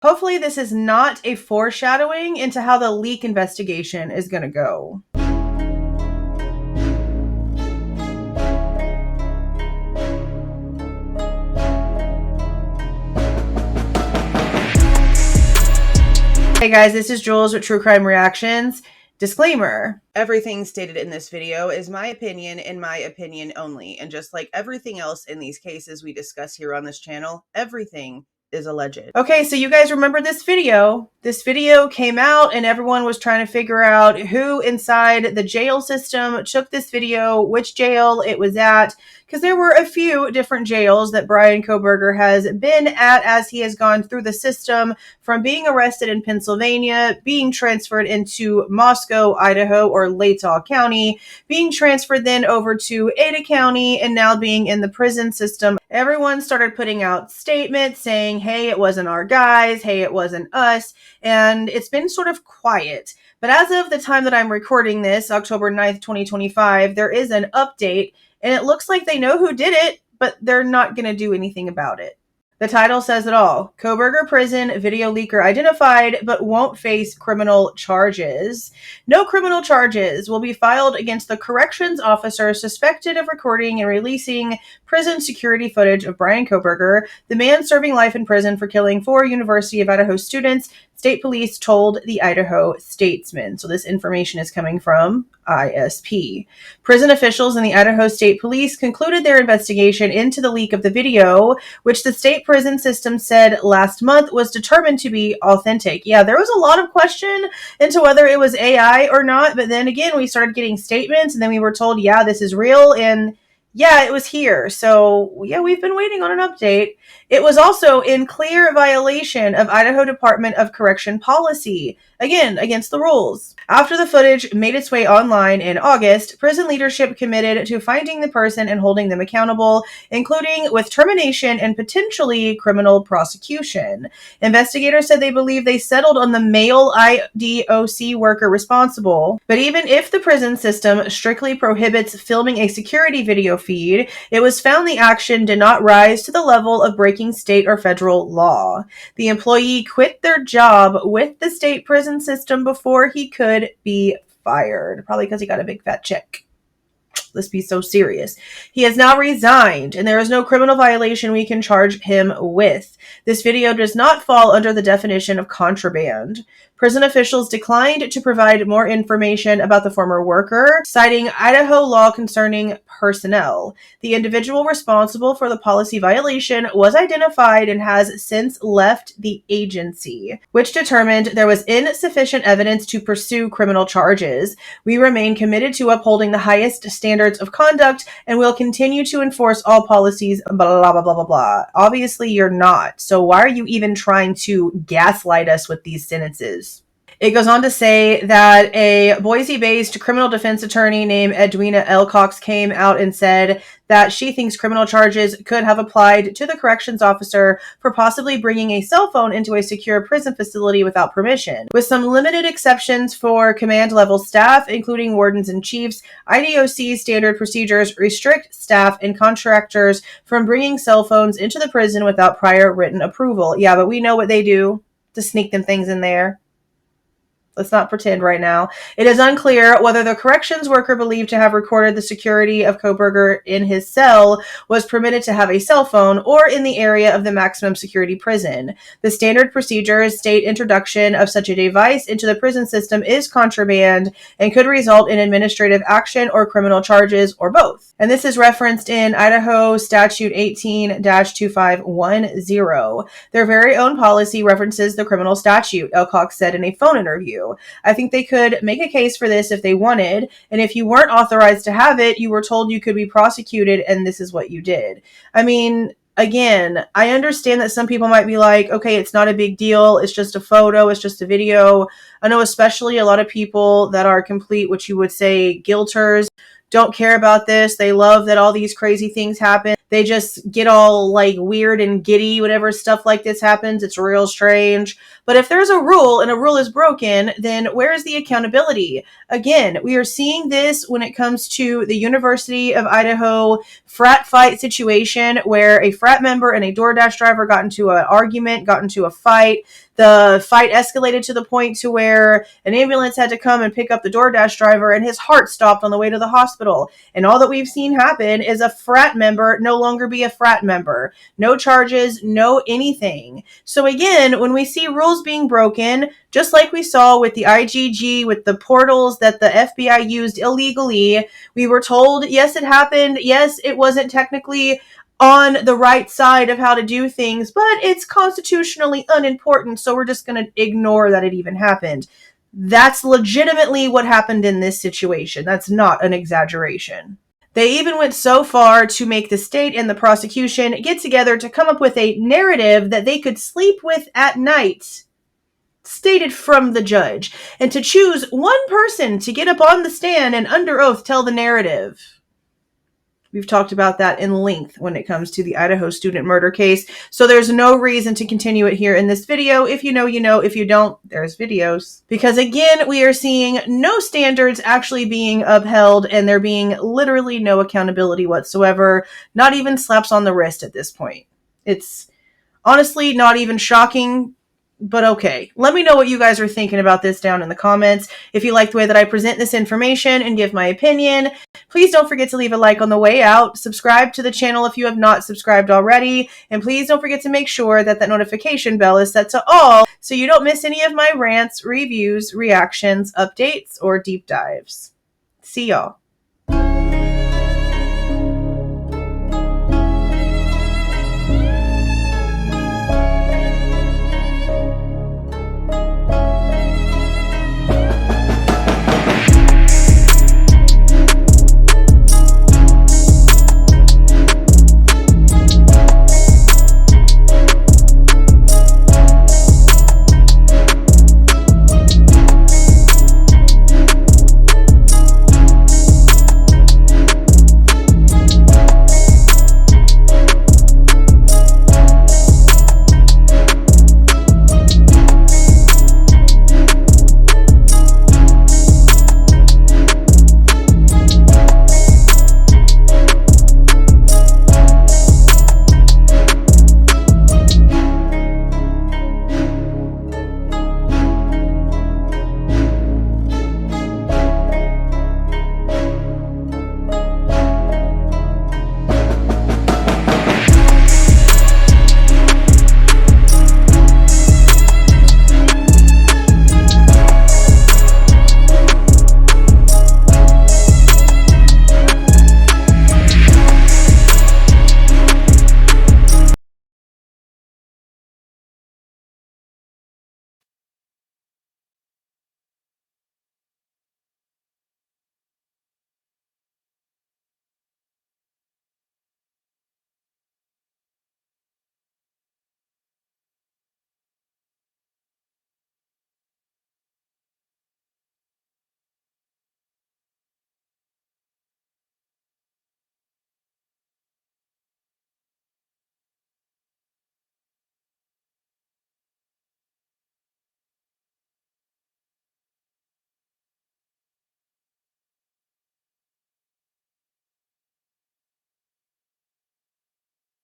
Hopefully this is not a foreshadowing into how the leak investigation is going to go. Hey guys, this is Jules with True Crime Reactions. Disclaimer, everything stated in this video is my opinion and my opinion only. And just like everything else in these cases we discuss here on this channel, everything is alleged. Okay, so you guys remember this video. This video came out and everyone was trying to figure out who inside the jail system took this video, which jail it was at, because there were a few different jails that Bryan Kohberger has been at as he has gone through the system, from being arrested in Pennsylvania, being transferred into Moscow, Idaho, or Latah County, being transferred then over to Ada County, and now being in the prison system. Everyone started putting out statements saying, hey, it wasn't our guys, hey, it wasn't us, and it's been sort of quiet. But as of the time that I'm recording this, October 9th, 2025, there is an update, and it looks like they know who did it, but they're not going to do anything about it. The title says it all. Kohberger prison video leaker identified, but won't face criminal charges. No criminal charges will be filed against the corrections officer suspected of recording and releasing prison security footage of Bryan Kohberger, the man serving life in prison for killing 4 University of Idaho students, state police told the Idaho Statesman. So this information is coming from ISP. Prison officials in the Idaho State Police concluded their investigation into the leak of the video, which the state prison system said last month was determined to be authentic. Yeah, there was a lot of question into whether it was AI or not, but then again, we started getting statements and then we were told, yeah, this is real, and yeah, it was here. So yeah, we've been waiting on an update. It was also in clear violation of Idaho Department of Correction policy, again, against the rules. After the footage made its way online in August, prison leadership committed to finding the person and holding them accountable, including with termination and potentially criminal prosecution. Investigators said they believe they settled on the male IDOC worker responsible, but even if the prison system strictly prohibits filming a security video feed, it was found the action did not rise to the level of breaking state or federal law. The employee quit their job with the state prison system before he could be fired, probably because he got a big fat check. Let's be so serious. He has now resigned, and there is no criminal violation we can charge him with. This video does not fall under the definition of contraband. Prison officials declined to provide more information about the former worker, citing Idaho law concerning personnel. The individual responsible for the policy violation was identified and has since left the agency, which determined there was insufficient evidence to pursue criminal charges. We remain committed to upholding the highest standards of conduct and will continue to enforce all policies, blah, blah, blah, blah, blah, blah. Obviously, you're not. So why are you even trying to gaslight us with these sentences? It goes on to say that a Boise-based criminal defense attorney named Edwina L. Cox came out and said that she thinks criminal charges could have applied to the corrections officer for possibly bringing a cell phone into a secure prison facility without permission. With some limited exceptions for command-level staff, including wardens and chiefs, IDOC's standard procedures restrict staff and contractors from bringing cell phones into the prison without prior written approval. Yeah, but we know what they do to sneak them things in there. Let's not pretend right now. It is unclear whether the corrections worker believed to have recorded the security of Kohberger in his cell was permitted to have a cell phone or in the area of the maximum security prison. The standard procedures state introduction of such a device into the prison system is contraband and could result in administrative action or criminal charges or both. And this is referenced in Idaho Statute 18-2510. Their very own policy references the criminal statute, Elcock said in a phone interview. I think they could make a case for this if they wanted, and if you weren't authorized to have it, you were told you could be prosecuted, and this is what you did. I mean, again, I understand that some people might be like, okay, it's not a big deal, it's just a photo, it's just a video. I know especially a lot of people that are complete, what you would say, guilters, don't care about this. They love that all these crazy things happen. They just get all like weird and giddy whenever stuff like this happens. It's real strange. But if there's a rule and a rule is broken, then where is the accountability? Again, we are seeing this when it comes to the University of Idaho frat fight situation where a frat member and a DoorDash driver got into an argument, got into a fight. The fight escalated to the point to where an ambulance had to come and pick up the DoorDash driver, and his heart stopped on the way to the hospital. And all that we've seen happen is a frat member no longer be a frat member. No charges, no anything. So again, when we see rules being broken, just like we saw with the IGG, with the portals that the FBI used illegally, we were told, yes, it happened. Yes, it wasn't technically on the right side of how to do things, but it's constitutionally unimportant, so we're just going to ignore that it even happened. That's legitimately what happened in this situation. That's not an exaggeration. They even went so far to make the state and the prosecution get together to come up with a narrative that they could sleep with at night, stated from the judge, and to choose one person to get up on the stand and under oath tell the narrative. We've talked about that in length when it comes to the Idaho student murder case, so there's no reason to continue it here in this video. If you know, you know. If you don't, there's videos. Because again, we are seeing no standards actually being upheld, and there being literally no accountability whatsoever, not even slaps on the wrist at this point. It's honestly not even shocking, but okay. Let me know what you guys are thinking about this down in the comments. If you like the way that I present this information and give my opinion, please don't forget to leave a like on the way out. Subscribe to the channel if you have not subscribed already. And please don't forget to make sure that that notification bell is set to all so you don't miss any of my rants, reviews, reactions, updates, or deep dives. See y'all.